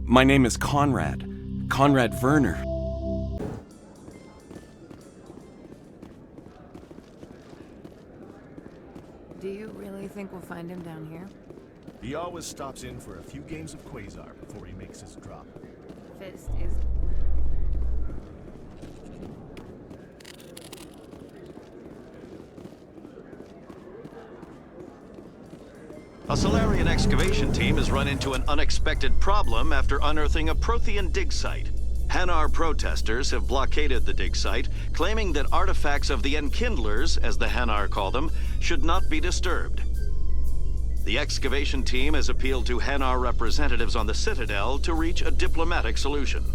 My name is Conrad. Conrad Verner. Do you really think we'll find him down here? He always stops in for a few games of Quasar before he makes his drop. Fist is... A Solarian excavation team has run into an unexpected problem after unearthing a Prothean dig site. Hanar protesters have blockaded the dig site, claiming that artifacts of the enkindlers, as the Hanar call them, should not be disturbed. The excavation team has appealed to Hanar representatives on the Citadel to reach a diplomatic solution.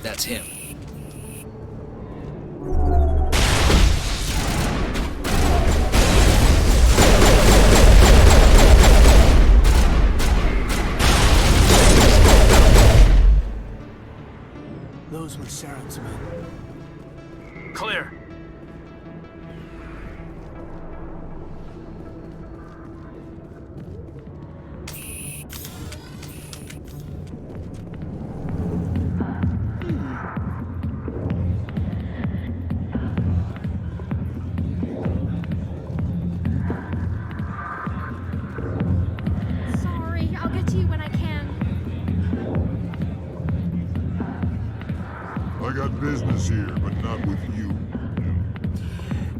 That's him. Those were Saren's men. Clear. Sorry, I'll get to you when I can. I got business here, but not with you.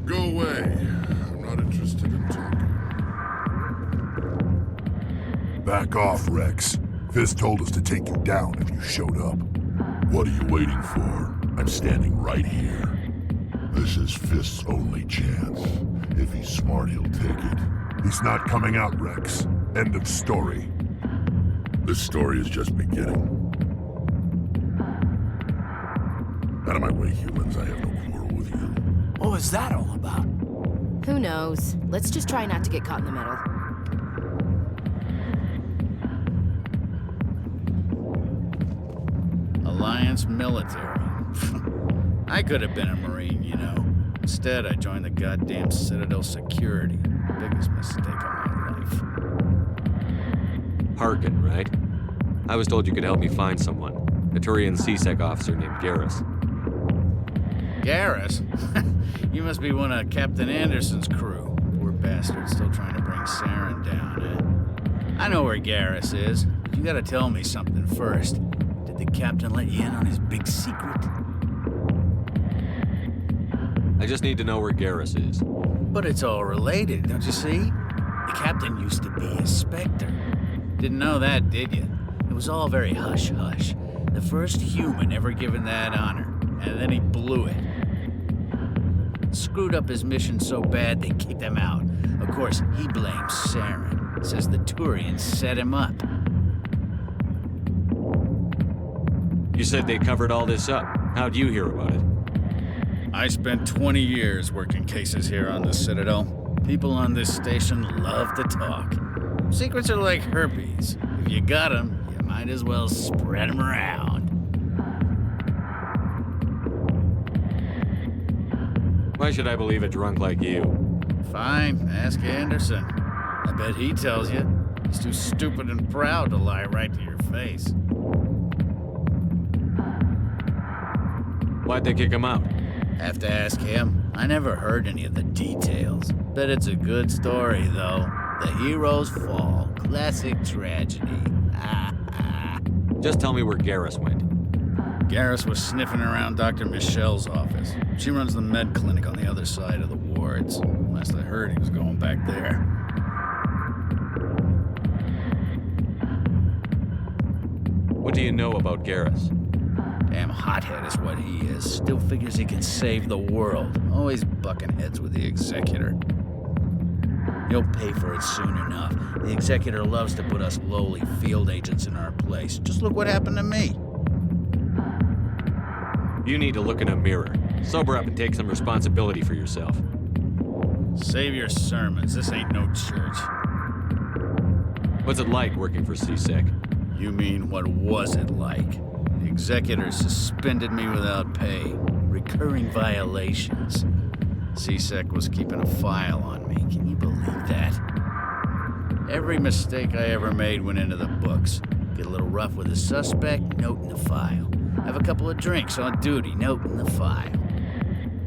Go away. I'm not interested in talking. Back off, Rex. Fist told us to take you down if you showed up. What are you waiting for? I'm standing right here. This is Fist's only chance. If he's smart, he'll take it. He's not coming out, Rex. End of story. This story is just beginning. Out of my way, humans. I have no quarrel with you. What was that all about? Who knows? Let's just try not to get caught in the middle. Alliance military. I could have been a Marine, you know. Instead, I joined the goddamn Citadel security. Biggest mistake of my life. Harkin, right? I was told you could help me find someone. A Turian CSEC officer named Garrus. Garrus? You must be one of Captain Anderson's crew. Poor bastard still trying to bring Saren down, eh? I know where Garrus is, but you gotta tell me something first. Did the captain let you in on his big secret? I just need to know where Garrus is. But it's all related, don't you see? The captain used to be a Specter. Didn't know that, did you? It was all very hush-hush. The first human ever given that honor, and then he blew it. Screwed up his mission so bad they kicked him out. Of course, he blames Saren. Says the Turians set him up. You said they covered all this up. How'd you hear about it? I spent 20 years working cases here on the Citadel. People on this station love to talk. Secrets are like herpes. If you got them, you might as well spread them around. Why should I believe a drunk like you? Fine, ask Anderson. I bet he tells you. He's too stupid and proud to lie right to your face. Why'd they kick him out? Have to ask him. I never heard any of the details. Bet it's a good story, though. The heroes fall. Classic tragedy. Just tell me where Garrus went. Garrus was sniffing around Dr. Michelle's office. She runs the med clinic on the other side of the wards. Last I heard, he was going back there. What do you know about Garrus? Damn hothead is what he is. Still figures he can save the world. Always bucking heads with the Executor. He'll pay for it soon enough. The Executor loves to put us lowly field agents in our place. Just look what happened to me. You need to look in a mirror. Sober up and take some responsibility for yourself. Save your sermons. This ain't no church. What's it like working for CSEC? You mean, what was it like? The Executor suspended me without pay. Recurring violations. CSEC was keeping a file on me. Can you believe that? Every mistake I ever made went into the books. Get a little rough with a suspect, note in the file. Have a couple of drinks on duty, note in the file.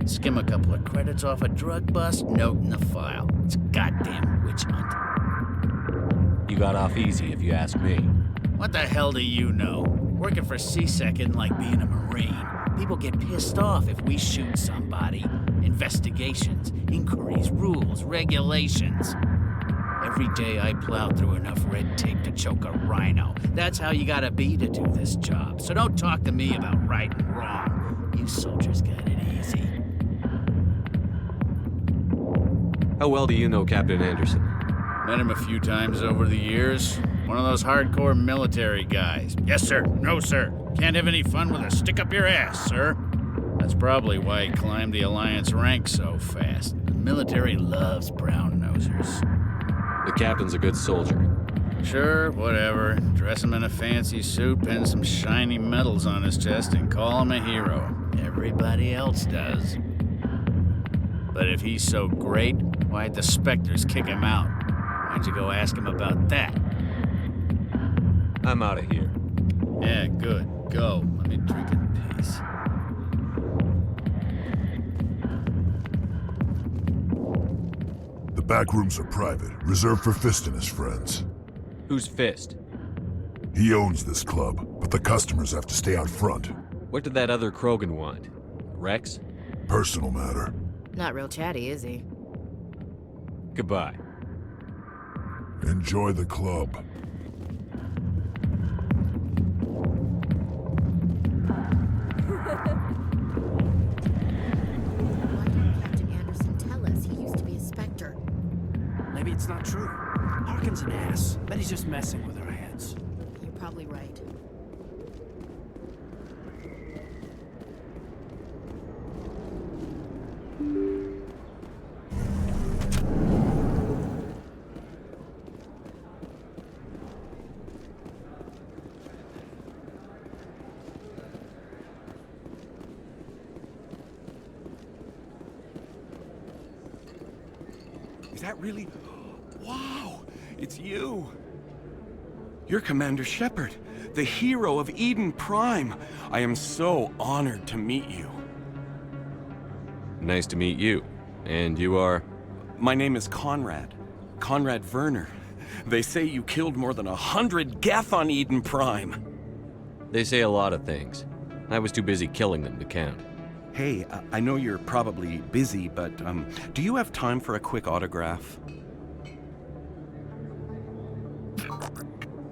Skim a couple of credits off a drug bust, note in the file. It's a goddamn witch hunt. You got off easy, if you ask me. What the hell do you know? Working for CSEC isn't like being a Marine. People get pissed off if we shoot somebody. Investigations, inquiries, rules, regulations. Every day I plow through enough red tape to choke a rhino. That's how you gotta be to do this job. So don't talk to me about right and wrong. You soldiers got it easy. How well do you know Captain Anderson? Met him a few times over the years. One of those hardcore military guys. Yes, sir. No, sir. Can't have any fun with a stick up your ass, sir. That's probably why he climbed the Alliance ranks so fast. The military loves brown-nosers. The captain's a good soldier. Sure, whatever. Dress him in a fancy suit, pin some shiny medals on his chest, and call him a hero. Everybody else does. But if he's so great, why'd the Specters kick him out? Why'd you go ask him about that? I'm out of here. Yeah, good. Go. Let me drink in peace. The back rooms are private, reserved for Fist and his friends. Who's Fist? He owns this club, but the customers have to stay out front. What did that other Krogan want? Rex? Personal matter. Not real chatty, is he? Goodbye. Enjoy the club. Why didn't Captain Anderson tell us he used to be a Specter? Maybe it's not true. Harkin's an ass. Bet he's just messing with our heads. You're probably right. Is that really? Wow, it's you. You're Commander Shepard, the hero of Eden Prime. I am so honored to meet you. Nice to meet you. And you are? My name is Conrad. Conrad Verner. They say you killed more than 100 Geth on Eden Prime. They say a lot of things. I was too busy killing them to count. Hey, I know you're probably busy, but do you have time for a quick autograph?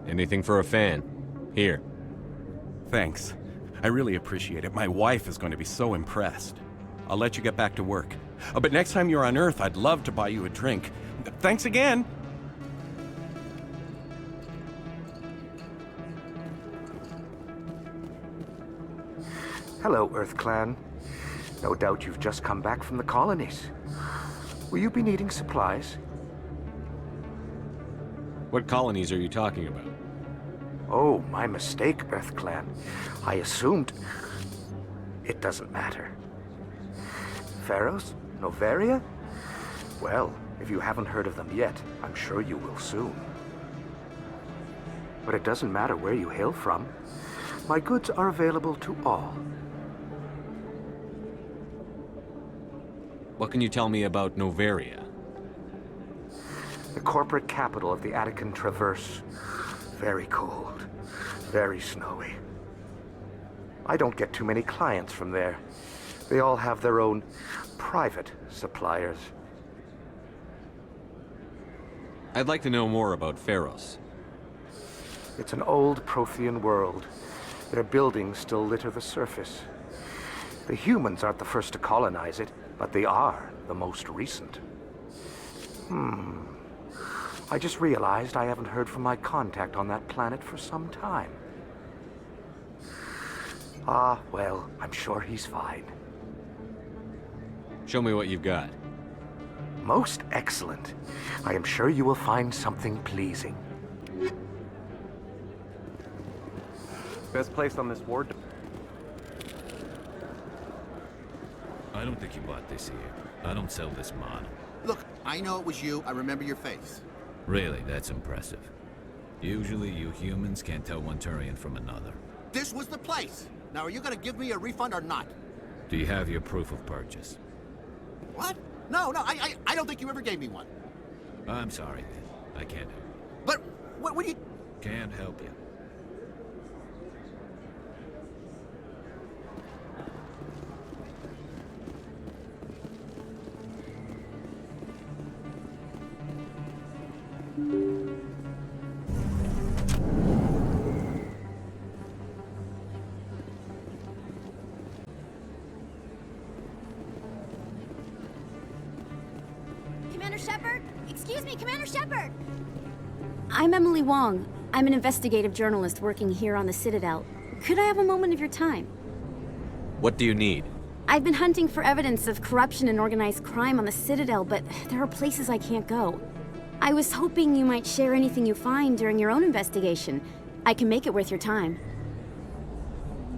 Anything for a fan. Here. Thanks. I really appreciate it. My wife is going to be so impressed. I'll let you get back to work. Oh, but next time you're on Earth, I'd love to buy you a drink. Thanks again! Hello, Earth Clan. No doubt you've just come back from the colonies. Will you be needing supplies? What colonies are you talking about? Oh, my mistake, Earth Clan. I assumed... It doesn't matter. Pharaohs? Noveria? Well, if you haven't heard of them yet, I'm sure you will soon. But it doesn't matter where you hail from. My goods are available to all. What can you tell me about Noveria? The corporate capital of the Attican Traverse. Very cold. Very snowy. I don't get too many clients from there. They all have their own private suppliers. I'd like to know more about Pharos. It's an old Prothean world. Their buildings still litter the surface. The humans aren't the first to colonize it, but they are the most recent. I just realized I haven't heard from my contact on that planet for some time. Ah, well, I'm sure he's fine. Show me what you've got. Most excellent. I am sure you will find something pleasing. Best place on this ward. I don't think you bought this here. I don't sell this mod. Look, I know it was you. I remember your face. Really, that's impressive. Usually you humans can't tell one Turian from another. This was the place. Now, are you gonna give me a refund or not? Do you have your proof of purchase? What? No, I don't think you ever gave me one. I'm sorry, then. I can't help you. But, what do you... Can't help you. Commander Shepard? Excuse me, Commander Shepard! I'm Emily Wong. I'm an investigative journalist working here on the Citadel. Could I have a moment of your time? What do you need? I've been hunting for evidence of corruption and organized crime on the Citadel, but there are places I can't go. I was hoping you might share anything you find during your own investigation. I can make it worth your time.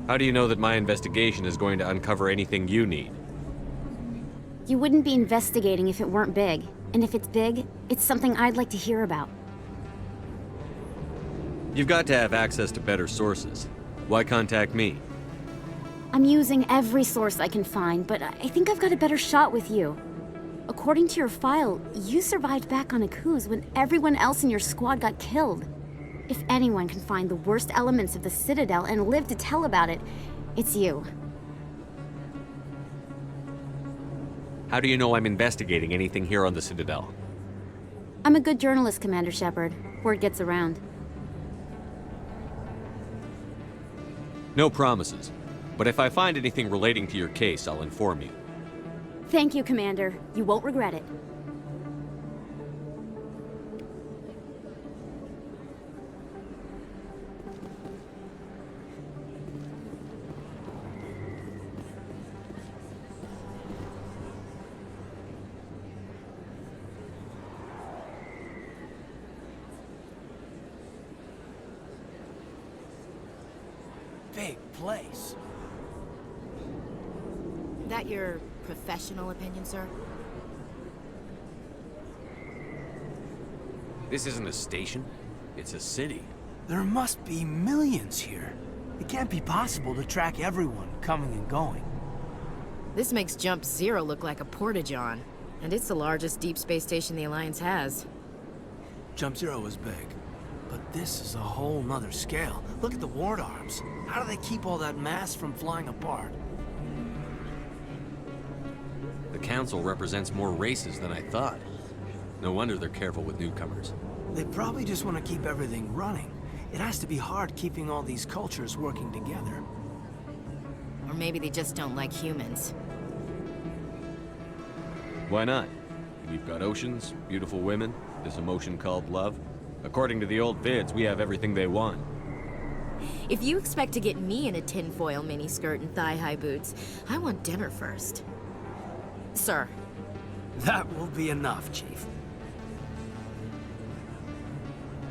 How do you know that my investigation is going to uncover anything you need? You wouldn't be investigating if it weren't big. And if it's big, it's something I'd like to hear about. You've got to have access to better sources. Why contact me? I'm using every source I can find, but I think I've got a better shot with you. According to your file, you survived back on Akuz when everyone else in your squad got killed. If anyone can find the worst elements of the Citadel and live to tell about it, it's you. How do you know I'm investigating anything here on the Citadel? I'm a good journalist, Commander Shepard. Word gets around. No promises. But if I find anything relating to your case, I'll inform you. Thank you, Commander. You won't regret it. Big place. That your professional opinion, sir? This isn't a station. It's a city. There must be millions here. It can't be possible to track everyone coming and going. This makes Jump Zero look like a porta-john. And it's the largest deep space station the Alliance has. Jump Zero was big. But this is a whole nother scale. Look at the ward arms. How do they keep all that mass from flying apart? The Council represents more races than I thought. No wonder they're careful with newcomers. They probably just want to keep everything running. It has to be hard keeping all these cultures working together. Or maybe they just don't like humans. Why not? We've got oceans, beautiful women, this emotion called love. According to the old vids, we have everything they want. If you expect to get me in a tinfoil miniskirt and thigh-high boots, I want dinner first. Sir. That will be enough, Chief.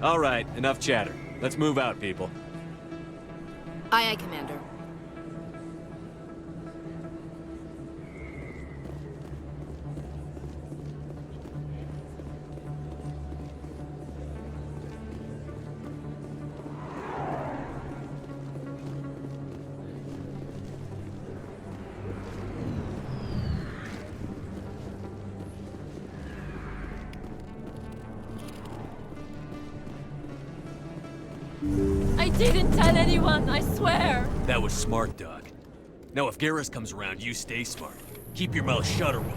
All right, enough chatter. Let's move out, people. Aye, aye, Commander. I didn't tell anyone, I swear! That was smart, Doc. Now if Garrus comes around, you stay smart. Keep your mouth shut or we'll...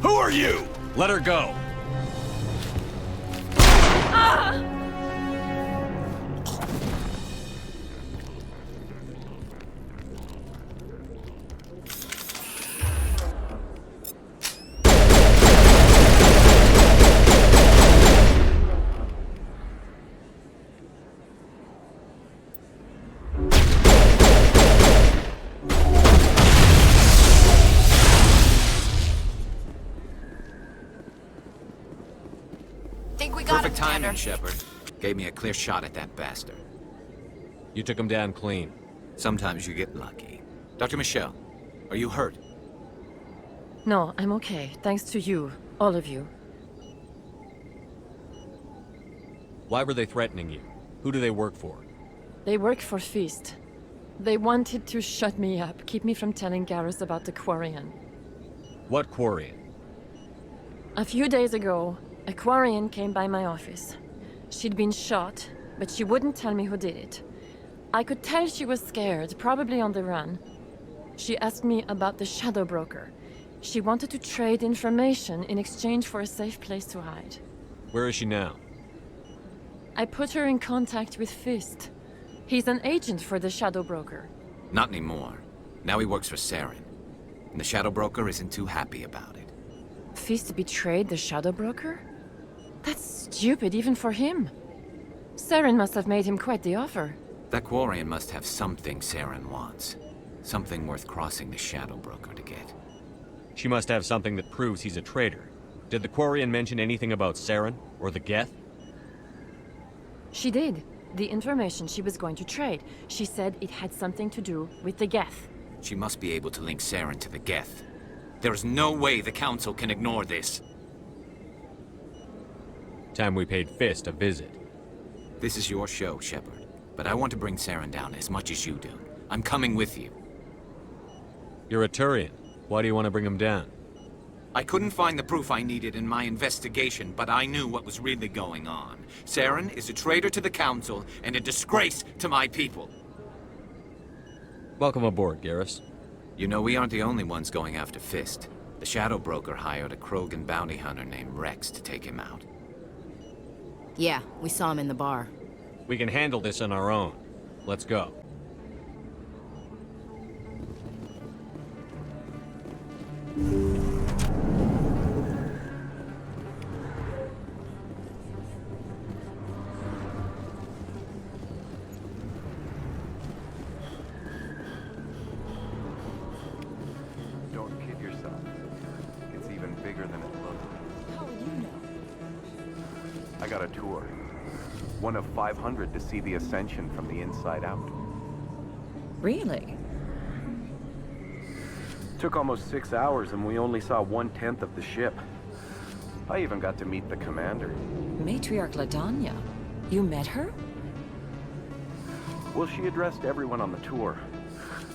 Who are you? Let her go! Ah! Captain Shepard gave me a clear shot at that bastard. You took him down clean. Sometimes you get lucky. Dr. Michelle, are you hurt? No, I'm okay. Thanks to you. All of you. Why were they threatening you? Who do they work for? They work for Feast. They wanted to shut me up, keep me from telling Garrus about the Quarian. What Quarian? A few days ago, a Quarian came by my office. She'd been shot, but she wouldn't tell me who did it. I could tell she was scared, probably on the run. She asked me about the Shadow Broker. She wanted to trade information in exchange for a safe place to hide. Where is she now? I put her in contact with Fist. He's an agent for the Shadow Broker. Not anymore. Now he works for Saren. And the Shadow Broker isn't too happy about it. Fist betrayed the Shadow Broker? That's stupid even for him. Saren must have made him quite the offer. That Quarian must have something Saren wants. Something worth crossing the Shadow Broker to get. She must have something that proves he's a traitor. Did the Quarian mention anything about Saren or the Geth? She did. The information she was going to trade. She said it had something to do with the Geth. She must be able to link Saren to the Geth. There's no way the Council can ignore this. Time we paid Fist a visit. This is your show, Shepard. But I want to bring Saren down as much as you do. I'm coming with you. You're a Turian. Why do you want to bring him down? I couldn't find the proof I needed in my investigation, but I knew what was really going on. Saren is a traitor to the Council and a disgrace to my people. Welcome aboard, Garrus. You know, we aren't the only ones going after Fist. The Shadow Broker hired a Krogan bounty hunter named Rex to take him out. Yeah, we saw him in the bar. We can handle this on our own. Let's go. Don't kid yourself. It's even bigger than it looks. How would you know? I got a tour. One of 500 to see the Ascension from the inside out. Really? Took almost 6 hours and we only saw 1/10 of the ship. I even got to meet the commander. Matriarch Ladanya? You met her? Well, she addressed everyone on the tour,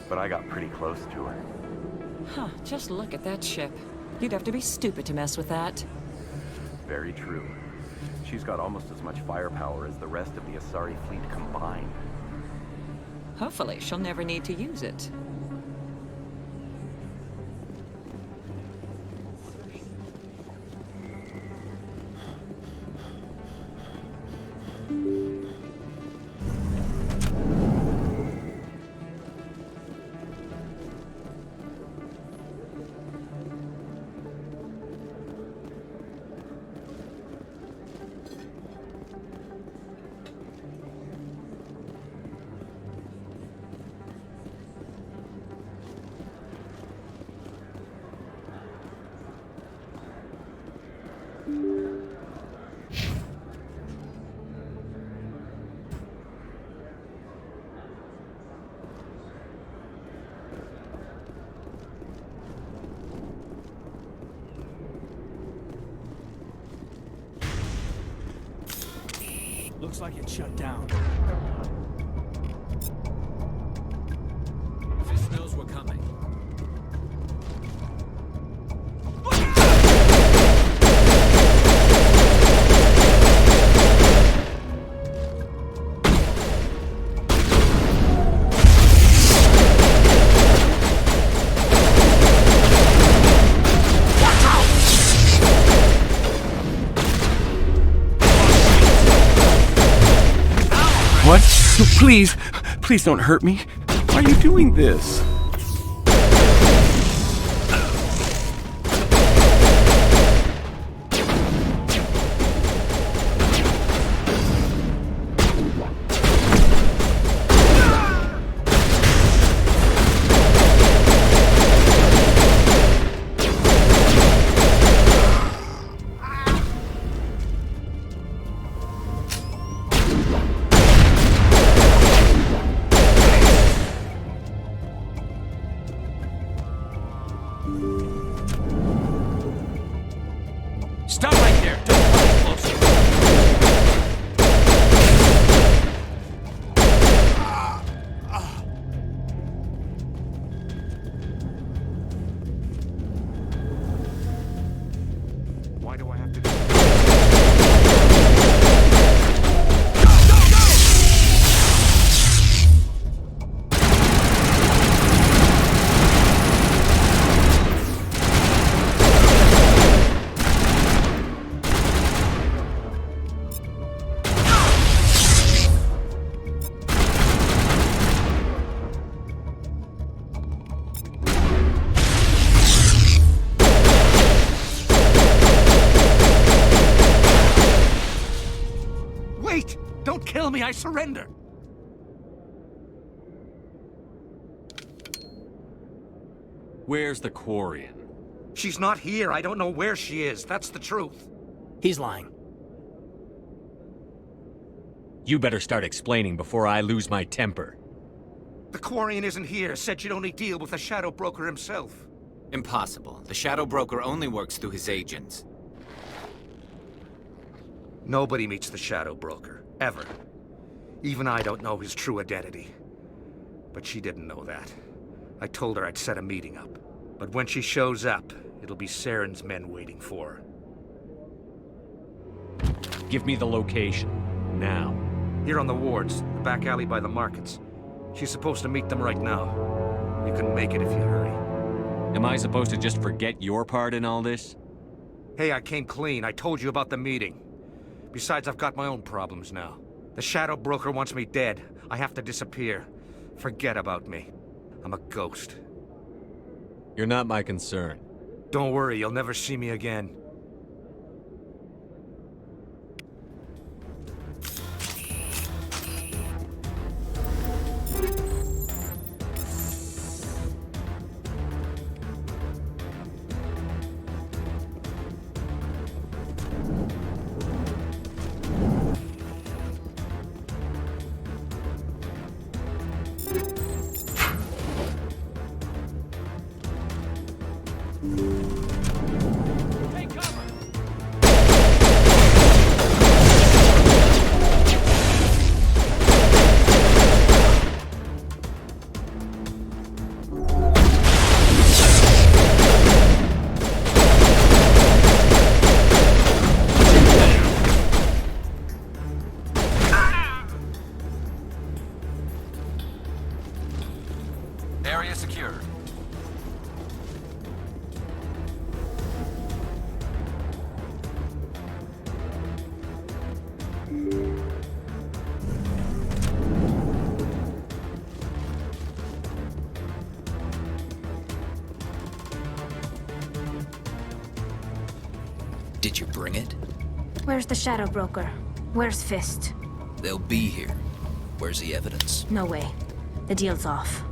but I got pretty close to her. Huh, just look at that ship. You'd have to be stupid to mess with that. Very true. She's got almost as much firepower as the rest of the Asari fleet combined. Hopefully, she'll never need to use it. Looks like it's shut down. Fist knows we're coming. What? Please, please don't hurt me. Why are you doing this? Stop right there! Don't come any closer! Why do I have to do Wait! Don't kill me, I surrender! Where's the Quarian? She's not here. I don't know where she is. That's the truth. He's lying. You better start explaining before I lose my temper. The Quarian isn't here. Said she'd only deal with the Shadow Broker himself. Impossible. The Shadow Broker only works through his agents. Nobody meets the Shadow Broker. Ever. Even I don't know his true identity. But she didn't know that. I told her I'd set a meeting up. But when she shows up, it'll be Saren's men waiting for her. Give me the location. Now. Here on the wards, the back alley by the markets. She's supposed to meet them right now. You can make it if you hurry. Am I supposed to just forget your part in all this? Hey, I came clean. I told you about the meeting. Besides, I've got my own problems now. The Shadow Broker wants me dead. I have to disappear. Forget about me. I'm a ghost. You're not my concern. Don't worry, you'll never see me again. Area secure. Did you bring it? Where's the Shadow Broker? Where's Fist? They'll be here. Where's the evidence? No way. The deal's off.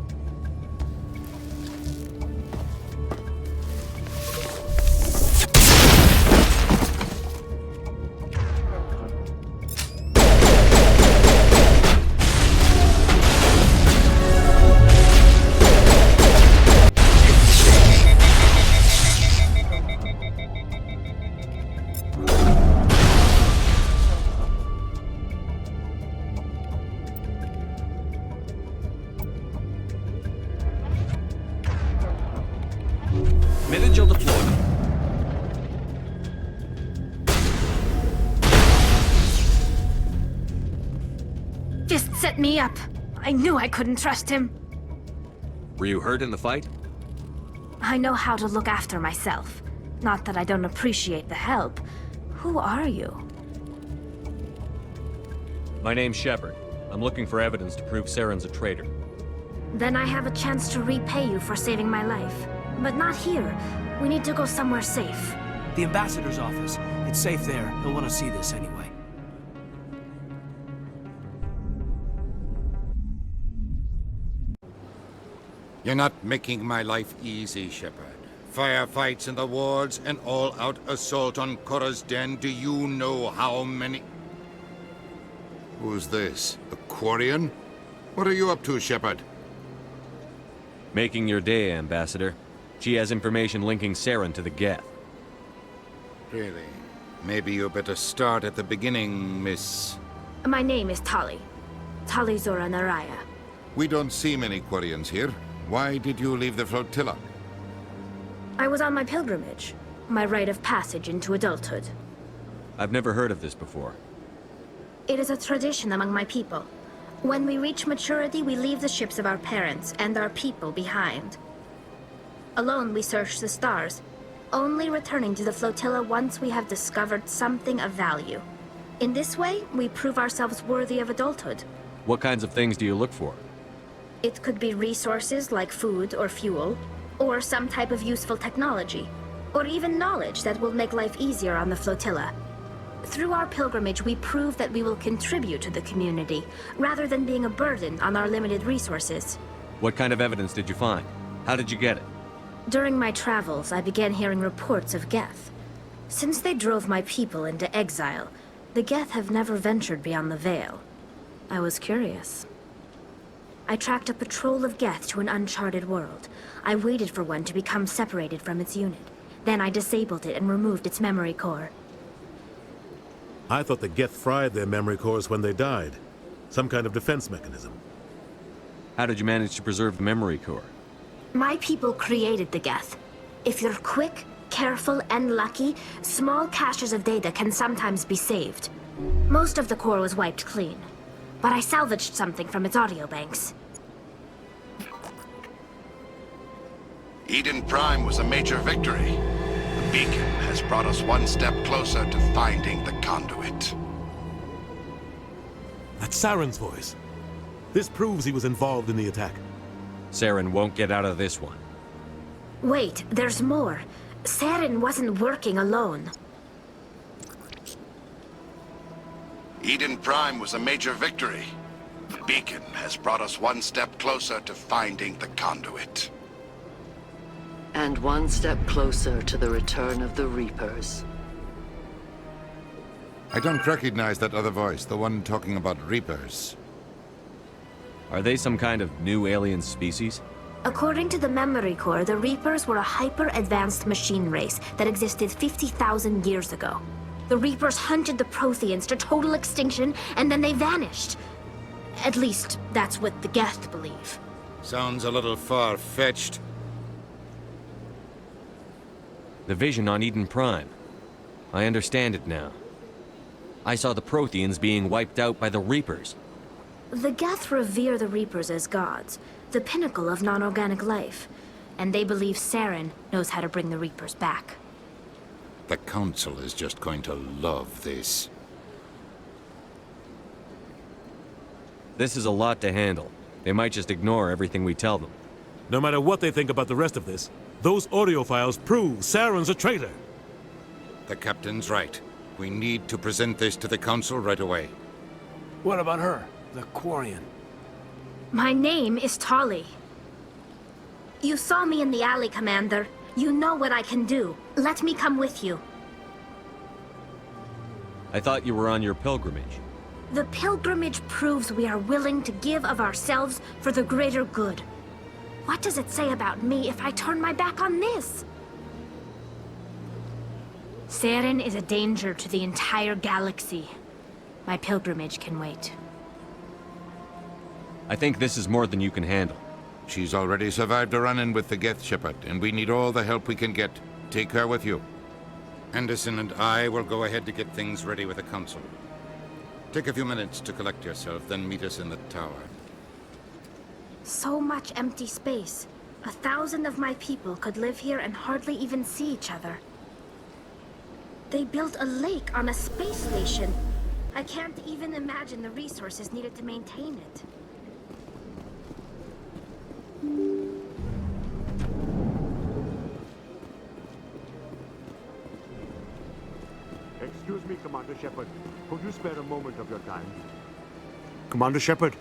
Mid-agile deployed. Fist set me up. I knew I couldn't trust him. Were you hurt in the fight? I know how to look after myself. Not that I don't appreciate the help. Who are you? My name's Shepard. I'm looking for evidence to prove Saren's a traitor. Then I have a chance to repay you for saving my life. But not here. We need to go somewhere safe. The ambassador's office. It's safe there. He'll want to see this anyway. You're not making my life easy, Shepard. Firefights in the wards, an all-out assault on Korra's den. Do you know how many... Who's this? A Quarian? What are you up to, Shepard? Making your day, Ambassador. She has information linking Saren to the Geth. Really? Maybe you better start at the beginning, Miss... My name is Tali. Tali Zora Naraya. We don't see many Quarians here. Why did you leave the flotilla? I was on my pilgrimage. My rite of passage into adulthood. I've never heard of this before. It is a tradition among my people. When we reach maturity, we leave the ships of our parents and our people behind. Alone, we search the stars, only returning to the flotilla once we have discovered something of value. In this way, we prove ourselves worthy of adulthood. What kinds of things do you look for? It could be resources like food or fuel, or some type of useful technology, or even knowledge that will make life easier on the flotilla. Through our pilgrimage, we prove that we will contribute to the community, rather than being a burden on our limited resources. What kind of evidence did you find? How did you get it? During my travels, I began hearing reports of Geth. Since they drove my people into exile, the Geth have never ventured beyond the Veil. I was curious. I tracked a patrol of Geth to an uncharted world. I waited for one to become separated from its unit. Then I disabled it and removed its memory core. I thought the Geth fried their memory cores when they died. Some kind of defense mechanism. How did you manage to preserve the memory core? My people created the Geth. If you're quick, careful, and lucky, small caches of data can sometimes be saved. Most of the core was wiped clean, but I salvaged something from its audio banks. Eden Prime was a major victory. The beacon has brought us one step closer to finding the conduit. That's Saren's voice. This proves he was involved in the attack. Saren won't get out of this one. Wait, there's more. Saren wasn't working alone. Eden Prime was a major victory. The beacon has brought us one step closer to finding the conduit. And one step closer to the return of the Reapers. I don't recognize that other voice, the one talking about Reapers. Are they some kind of new alien species? According to the memory core, the Reapers were a hyper-advanced machine race that existed 50,000 years ago. The Reapers hunted the Protheans to total extinction, and then they vanished. At least, that's what the Geth believe. Sounds a little far-fetched. The vision on Eden Prime. I understand it now. I saw the Protheans being wiped out by the Reapers. The Geth revere the Reapers as gods, the pinnacle of non-organic life, and they believe Saren knows how to bring the Reapers back. The Council is just going to love this. This is a lot to handle. They might just ignore everything we tell them. No matter what they think about the rest of this, those audio files prove Saren's a traitor. The Captain's right. We need to present this to the Council right away. What about her, the Quarian? My name is Tali. You saw me in the alley, Commander. You know what I can do. Let me come with you. I thought you were on your pilgrimage. The pilgrimage proves we are willing to give of ourselves for the greater good. What does it say about me if I turn my back on this? Saren is a danger to the entire galaxy. My pilgrimage can wait. I think this is more than you can handle. She's already survived a run-in with the Geth, Shepard, and we need all the help we can get. Take her with you. Anderson and I will go ahead to get things ready with the Council. Take a few minutes to collect yourself, then meet us in the tower. So much empty space. 1,000 of my people could live here and hardly even see each other. They built a lake on a space station. I can't even imagine the resources needed to maintain it. Excuse me, Commander Shepard. Could you spare a moment of your time? Commander Shepard,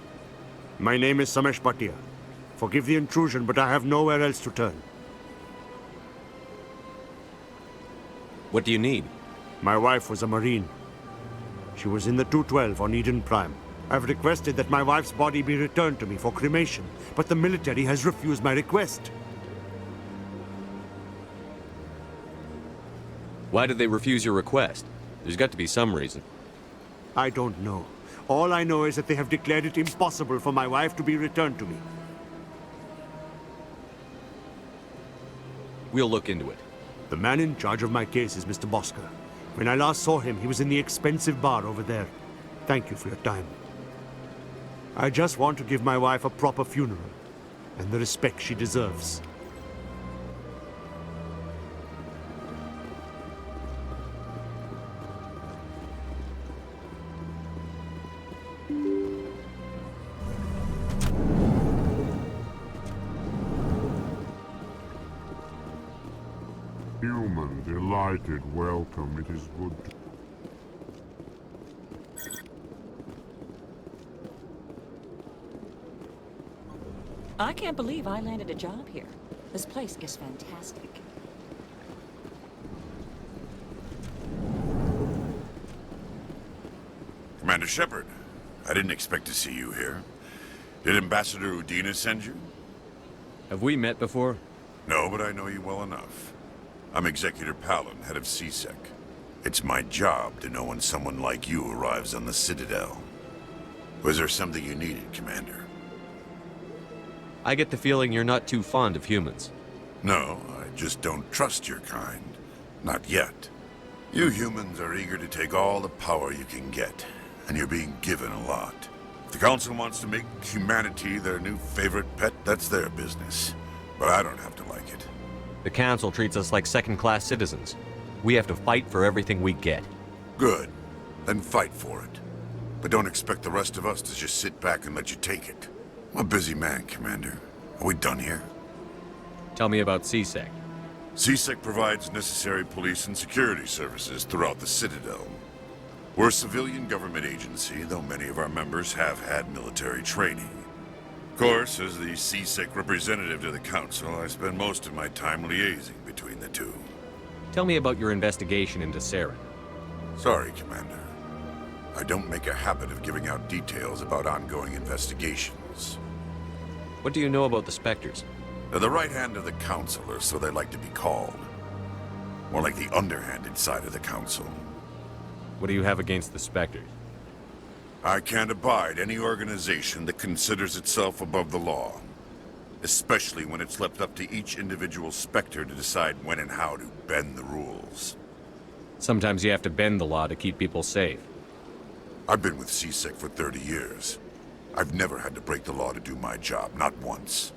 my name is Samesh Bhatia. Forgive the intrusion, but I have nowhere else to turn. What do you need? My wife was a Marine. She was in the 212 on Eden Prime. I've requested that my wife's body be returned to me for cremation, but the military has refused my request. Why did they refuse your request? There's got to be some reason. I don't know. All I know is that they have declared it impossible for my wife to be returned to me. We'll look into it. The man in charge of my case is Mr. Bosker. When I last saw him, he was in the expensive bar over there. Thank you for your time. I just want to give my wife a proper funeral, and the respect she deserves. Human, delighted, welcome. It is good to... I can't believe I landed a job here. This place is fantastic. Commander Shepard, I didn't expect to see you here. Did Ambassador Udina send you? Have we met before? No, but I know you well enough. I'm Executor Palin, head of CSEC. It's my job to know when someone like you arrives on the Citadel. Was there something you needed, Commander? I get the feeling you're not too fond of humans. No, I just don't trust your kind. Not yet. You humans are eager to take all the power you can get, and you're being given a lot. If the Council wants to make humanity their new favorite pet, that's their business. But I don't have to like it. The Council treats us like second-class citizens. We have to fight for everything we get. Good. Then fight for it. But don't expect the rest of us to just sit back and let you take it. I'm a busy man, Commander. Are we done here? Tell me about CSEC. CSEC provides necessary police and security services throughout the Citadel. We're a civilian government agency, though many of our members have had military training. Of course, as the CSEC representative to the Council, I spend most of my time liaising between the two. Tell me about your investigation into Saren. Sorry, Commander. I don't make a habit of giving out details about ongoing investigations. What do you know about the Specters? They're the right hand of the Council, or so they like to be called. More like the underhanded side of the Council. What do you have against the Specters? I can't abide any organization that considers itself above the law. Especially when it's left up to each individual Specter to decide when and how to bend the rules. Sometimes you have to bend the law to keep people safe. I've been with CSEC for 30 years. I've never had to break the law to do my job, not once.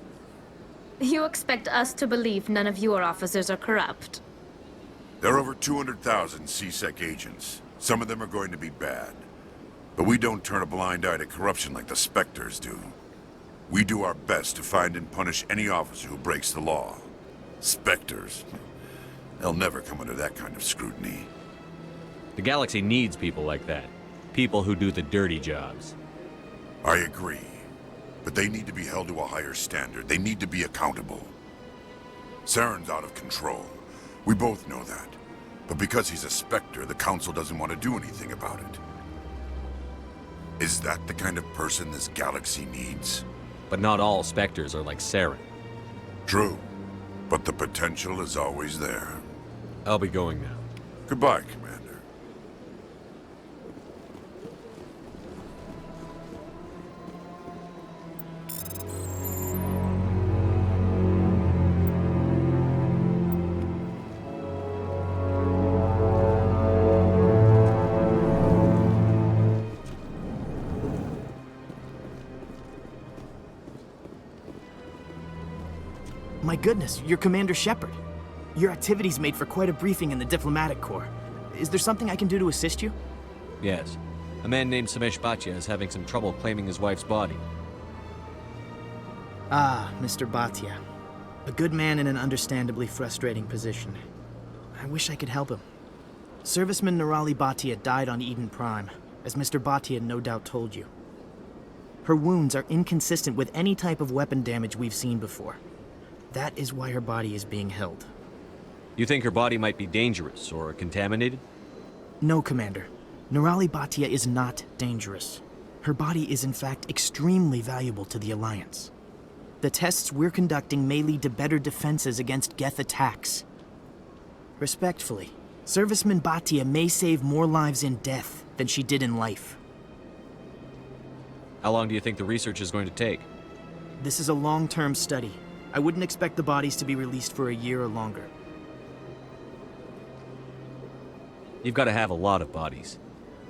You expect us to believe none of your officers are corrupt? There are over 200,000 CSEC agents. Some of them are going to be bad. But we don't turn a blind eye to corruption like the Specters do. We do our best to find and punish any officer who breaks the law. Specters, they'll never come under that kind of scrutiny. The galaxy needs people like that. People who do the dirty jobs. I agree. But they need to be held to a higher standard. They need to be accountable. Saren's out of control. We both know that. But because he's a Specter, the Council doesn't want to do anything about it. Is that the kind of person this galaxy needs? But not all Specters are like Saren. True. But the potential is always there. I'll be going now. Goodbye, Commander. My goodness, you're Commander Shepard. Your activities made for quite a briefing in the Diplomatic Corps. Is there something I can do to assist you? Yes. A man named Samesh Bhatia is having some trouble claiming his wife's body. Ah, Mr. Bhatia. A good man in an understandably frustrating position. I wish I could help him. Serviceman Nirali Bhatia died on Eden Prime, as Mr. Bhatia no doubt told you. Her wounds are inconsistent with any type of weapon damage we've seen before. That is why her body is being held. You think her body might be dangerous or contaminated? No, Commander. Nirali Bhatia is not dangerous. Her body is in fact extremely valuable to the Alliance. The tests we're conducting may lead to better defenses against Geth attacks. Respectfully, Serviceman Bhatia may save more lives in death than she did in life. How long do you think the research is going to take? This is a long-term study. I wouldn't expect the bodies to be released for a year or longer. You've got to have a lot of bodies.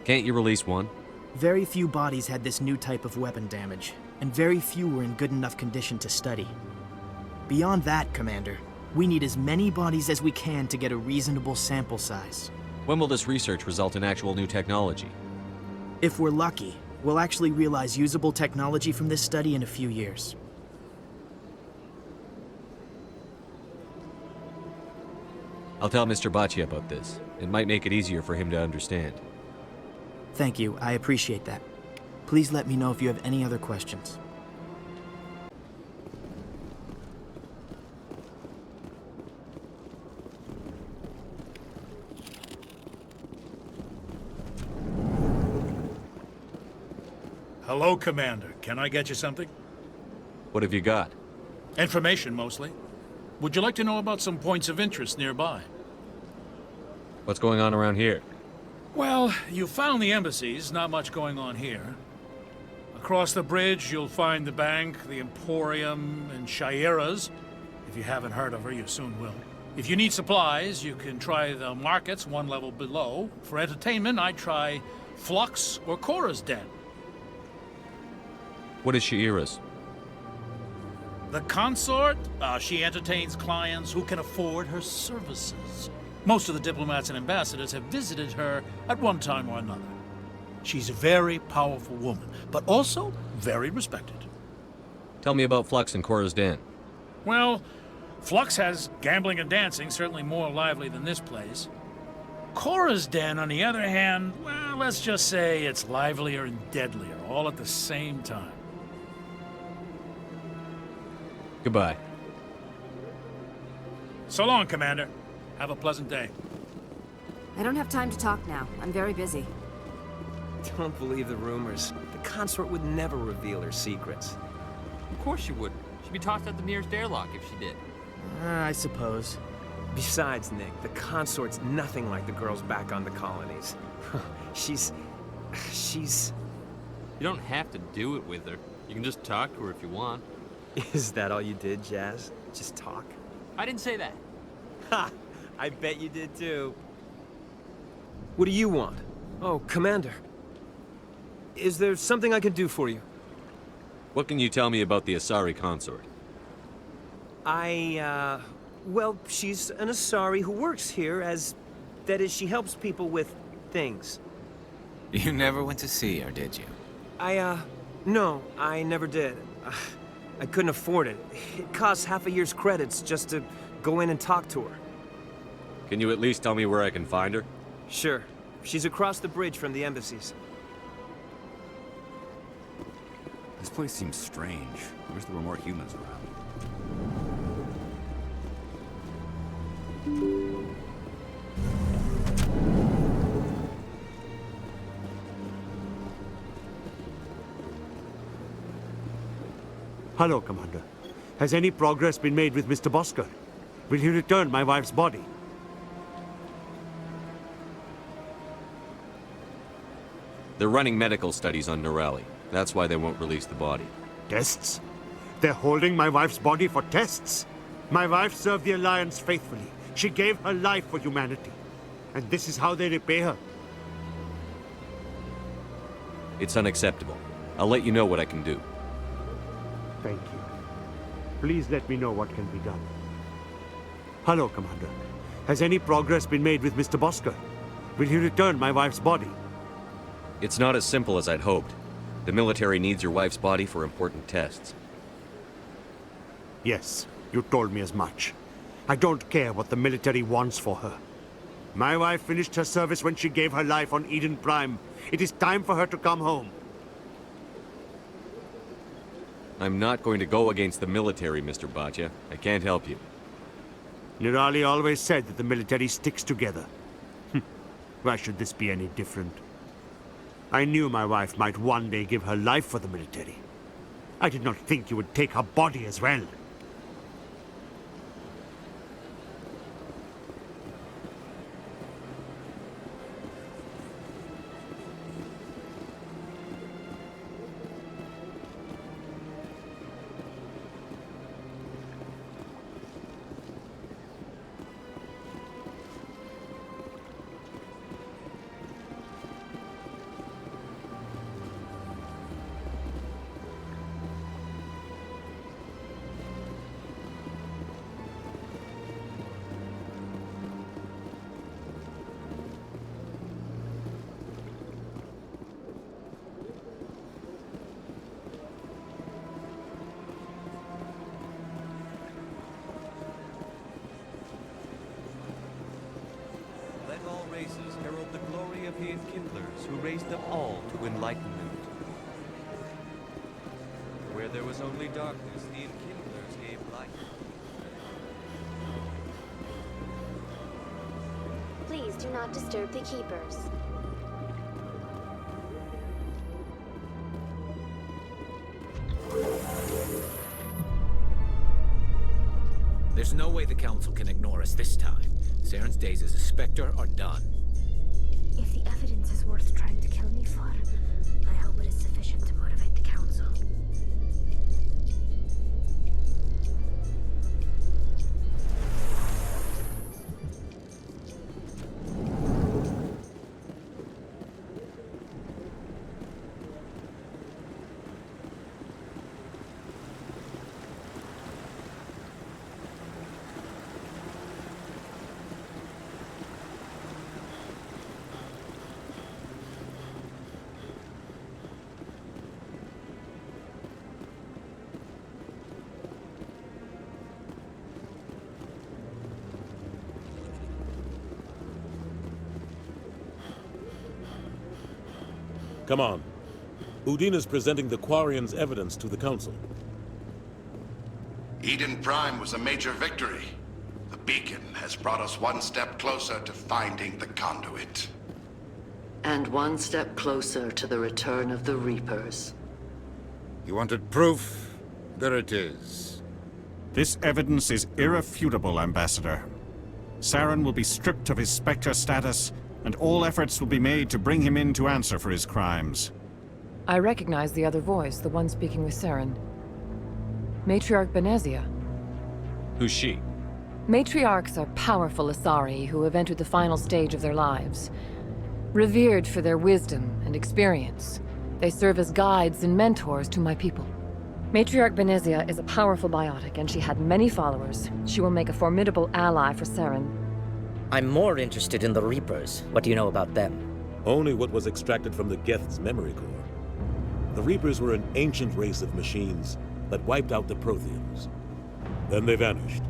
Can't you release one? Very few bodies had this new type of weapon damage, and very few were in good enough condition to study. Beyond that, Commander, we need as many bodies as we can to get a reasonable sample size. When will this research result in actual new technology? If we're lucky, we'll actually realize usable technology from this study in a few years. I'll tell Mr. Bhatia about this. It might make it easier for him to understand. Thank you, I appreciate that. Please let me know if you have any other questions. Hello, Commander. Can I get you something? What have you got? Information, mostly. Would you like to know about some points of interest nearby? What's going on around here? Well, you found the embassies, not much going on here. Across the bridge, you'll find the bank, the Emporium, and Shaira's. If you haven't heard of her, you soon will. If you need supplies, you can try the markets one level below. For entertainment, I'd try Flux or Cora's Den. What is Shaira's? The consort, she entertains clients who can afford her services. Most of the diplomats and ambassadors have visited her at one time or another. She's a very powerful woman, but also very respected. Tell me about Flux and Cora's Den. Well, Flux has gambling and dancing, certainly more lively than this place. Cora's Den, on the other hand, well, let's just say it's livelier and deadlier, all at the same time. Goodbye. So long, Commander. Have a pleasant day. I don't have time to talk now. I'm very busy. Don't believe the rumors. The consort would never reveal her secrets. Of course she wouldn't. She'd be tossed out the nearest airlock if she did. I suppose. Besides, Nick, the consort's nothing like the girls back on the colonies. She's... You don't have to do it with her. You can just talk to her if you want. Is that all you did, Jazz? Just talk? I didn't say that. Ha! I bet you did too. What do you want? Oh, Commander. Is there something I can do for you? What can you tell me about the Asari consort? Well, she's an Asari who works here as... That is, she helps people with things. You never went to see her, did you? No, I never did. I couldn't afford it. It costs half a year's credits just to go in and talk to her. Can you at least tell me where I can find her? Sure. She's across the bridge from the embassies. This place seems strange. I wish there were more humans around. Hello, Commander. Has any progress been made with Mr. Bosker? Will he return my wife's body? They're running medical studies on Nirali. That's why they won't release the body. Tests? They're holding my wife's body for tests? My wife served the Alliance faithfully. She gave her life for humanity. And this is how they repay her. It's unacceptable. I'll let you know what I can do. Thank you. Please let me know what can be done. Hello, Commander. Has any progress been made with Mr. Bosker? Will he return my wife's body? It's not as simple as I'd hoped. The military needs your wife's body for important tests. Yes, you told me as much. I don't care what the military wants for her. My wife finished her service when she gave her life on Eden Prime. It is time for her to come home. I'm not going to go against the military, Mr. Bhatia. I can't help you. Nirali always said that the military sticks together. Why should this be any different? I knew my wife might one day give her life for the military. I did not think you would take her body as well. races herald the glory of the enkindlers who raised them all to enlightenment. Where there was only darkness, the enkindlers gave light. Please do not disturb the keepers. There's no way the Council can ignore us this time. Saren's days as a Specter are done. If the evidence is worth trying to kill me for, I hope it is sufficient to motivate the Council. Come on. Udina's presenting the Quarians' evidence to the Council. Eden Prime was a major victory. The beacon has brought us one step closer to finding the conduit. And one step closer to the return of the Reapers. You wanted proof? There it is. This evidence is irrefutable, Ambassador. Saren will be stripped of his Spectre status, and all efforts will be made to bring him in to answer for his crimes. I recognize the other voice, the one speaking with Saren. Matriarch Benezia. Who's she? Matriarchs are powerful Asari who have entered the final stage of their lives. Revered for their wisdom and experience, they serve as guides and mentors to my people. Matriarch Benezia is a powerful biotic, and she had many followers. She will make a formidable ally for Saren. I'm more interested in the Reapers. What do you know about them? Only what was extracted from the Geth's memory core. The Reapers were an ancient race of machines that wiped out the Protheans. Then they vanished.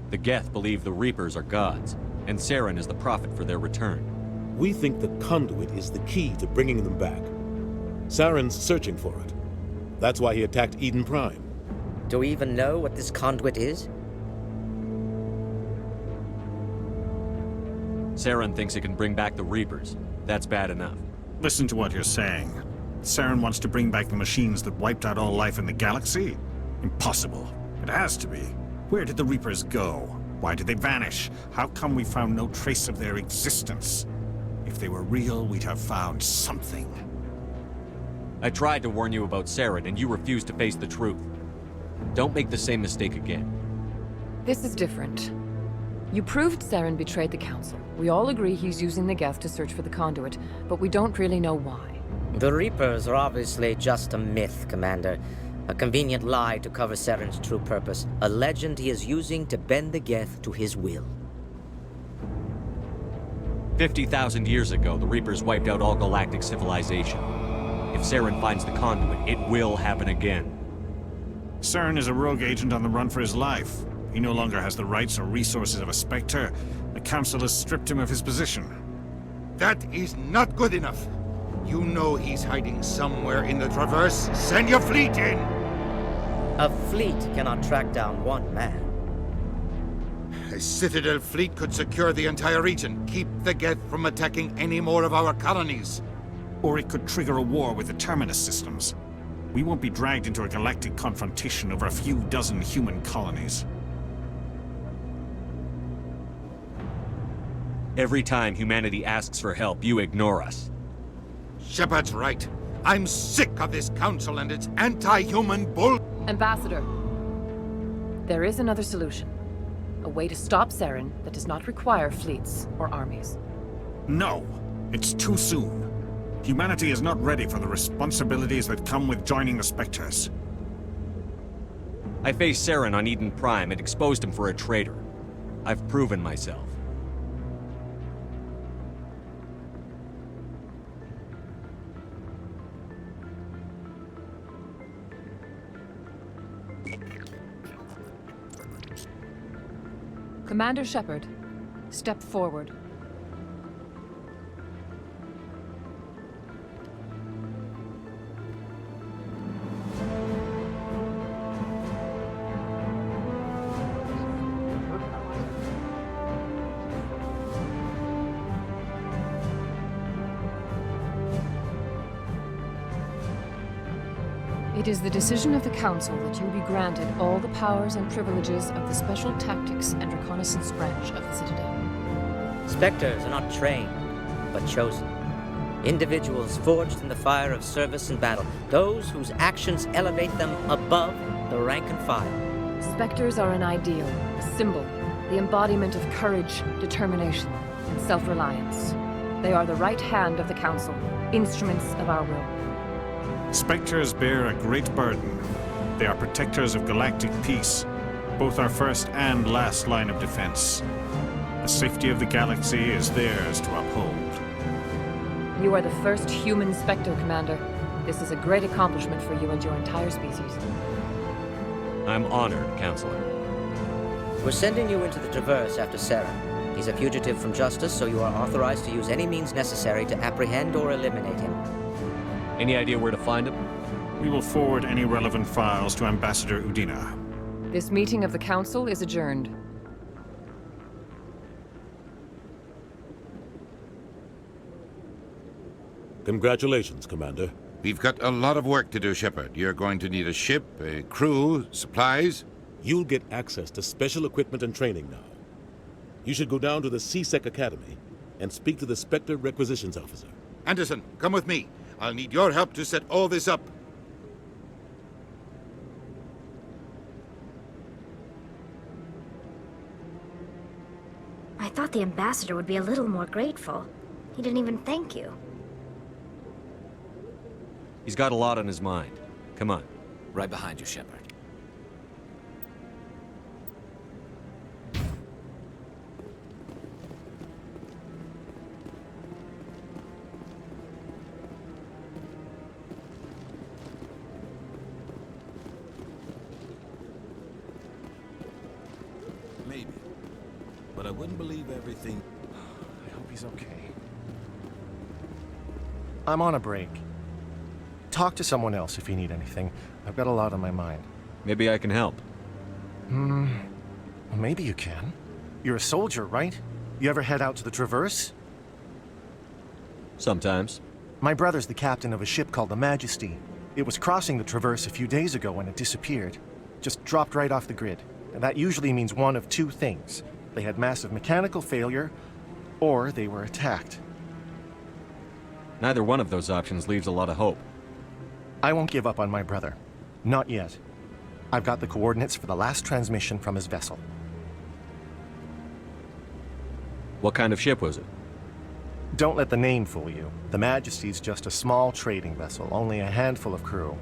The Geth believe the Reapers are gods, and Saren is the prophet for their return. We think the conduit is the key to bringing them back. Saren's searching for it. That's why he attacked Eden Prime. Do we even know what this conduit is? Saren thinks it can bring back the Reapers. That's bad enough. Listen to what you're saying. Saren wants to bring back the machines that wiped out all life in the galaxy? Impossible. It has to be. Where did the Reapers go? Why did they vanish? How come we found no trace of their existence? If they were real, we'd have found something. I tried to warn you about Saren, and you refused to face the truth. Don't make the same mistake again. This is different. You proved Saren betrayed the Council. We all agree he's using the Geth to search for the conduit, but we don't really know why. The Reapers are obviously just a myth, Commander. A convenient lie to cover Saren's true purpose. A legend he is using to bend the Geth to his will. 50,000 years ago, the Reapers wiped out all galactic civilization. If Saren finds the conduit, it will happen again. Saren is a rogue agent on the run for his life. He no longer has the rights or resources of a Spectre. The Council has stripped him of his position. That is not good enough. You know he's hiding somewhere in the Traverse. Send your fleet in! A fleet cannot track down one man. A Citadel fleet could secure the entire region, keep the Geth from attacking any more of our colonies. Or it could trigger a war with the Terminus systems. We won't be dragged into a galactic confrontation over a few dozen human colonies. Every time humanity asks for help, you ignore us. Shepard's right. I'm sick of this council and its anti-human bull... Ambassador, there is another solution. A way to stop Saren that does not require fleets or armies. No, it's too soon. Humanity is not ready for the responsibilities that come with joining the Spectres. I faced Saren on Eden Prime and exposed him for a traitor. I've proven myself. Commander Shepard, Step forward. It is the decision of the Council that you be granted all the powers and privileges of the Special Tactics and Reconnaissance Branch of the Citadel. Specters are not trained, but chosen. Individuals forged in the fire of service and battle. Those whose actions elevate them above the rank and file. Specters are an ideal, a symbol, the embodiment of courage, determination, and self-reliance. They are the right hand of the Council, instruments of our will. Spectres bear a great burden. They are protectors of galactic peace, both our first and last line of defense. The safety of the galaxy is theirs to uphold. You are the first human Spectre, Commander. This is a great accomplishment for you and your entire species. I'm honored, Counselor. We're sending you into the Traverse after Saren. He's a fugitive from justice, so you are authorized to use any means necessary to apprehend or eliminate him. Any idea where to find him? We will forward any relevant files to Ambassador Udina. This meeting of the Council is adjourned. Congratulations, Commander. We've got a lot of work to do, Shepard. You're going to need a ship, a crew, supplies. You'll get access to special equipment and training now. You should go down to the C-Sec Academy and speak to the Spectre Requisitions Officer. Anderson, come with me. I'll need your help to set all this up. I thought the ambassador would be a little more grateful. He didn't even thank you. He's got a lot on his mind. Come on. Right behind you, Shepard. Maybe. But I wouldn't believe everything. I hope he's okay. I'm on a break. Talk to someone else if you need anything. I've got a lot on my mind. Maybe I can help. Well, maybe you can. You're a soldier, right? You ever head out to the Traverse? Sometimes. My brother's the captain of a ship called the Majesty. It was crossing the Traverse a few days ago when it disappeared. Just dropped right off the grid. And that usually means one of two things. They had massive mechanical failure, or they were attacked. Neither one of those options leaves a lot of hope. I won't give up on my brother. Not yet. I've got the coordinates for the last transmission from his vessel. What kind of ship was it? Don't let the name fool you. The Majesty's just a small trading vessel, only a handful of crew.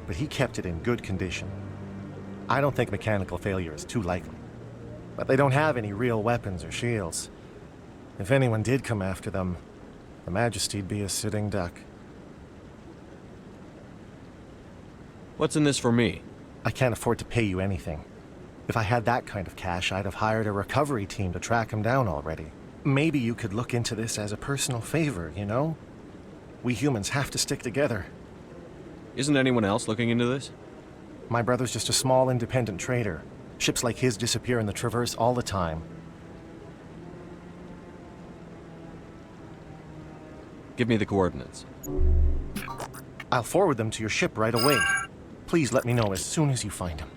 But he kept it in good condition. I don't think mechanical failure is too likely. But they don't have any real weapons or shields. If anyone did come after them, the Majesty'd be a sitting duck. What's in this for me? I can't afford to pay you anything. If I had that kind of cash, I'd have hired a recovery team to track him down already. Maybe you could look into this as a personal favor, you know? We humans have to stick together. Isn't anyone else looking into this? My brother's just a small independent trader. Ships like his disappear in the Traverse all the time. Give me the coordinates. I'll forward them to your ship right away. Please let me know as soon as you find him.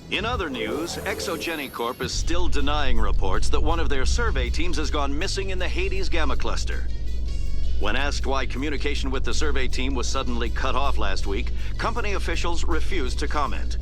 In other news, Exogeny Corp is still denying reports that one of their survey teams has gone missing in the Hades Gamma Cluster. When asked why communication with the survey team was suddenly cut off last week, company officials refused to comment.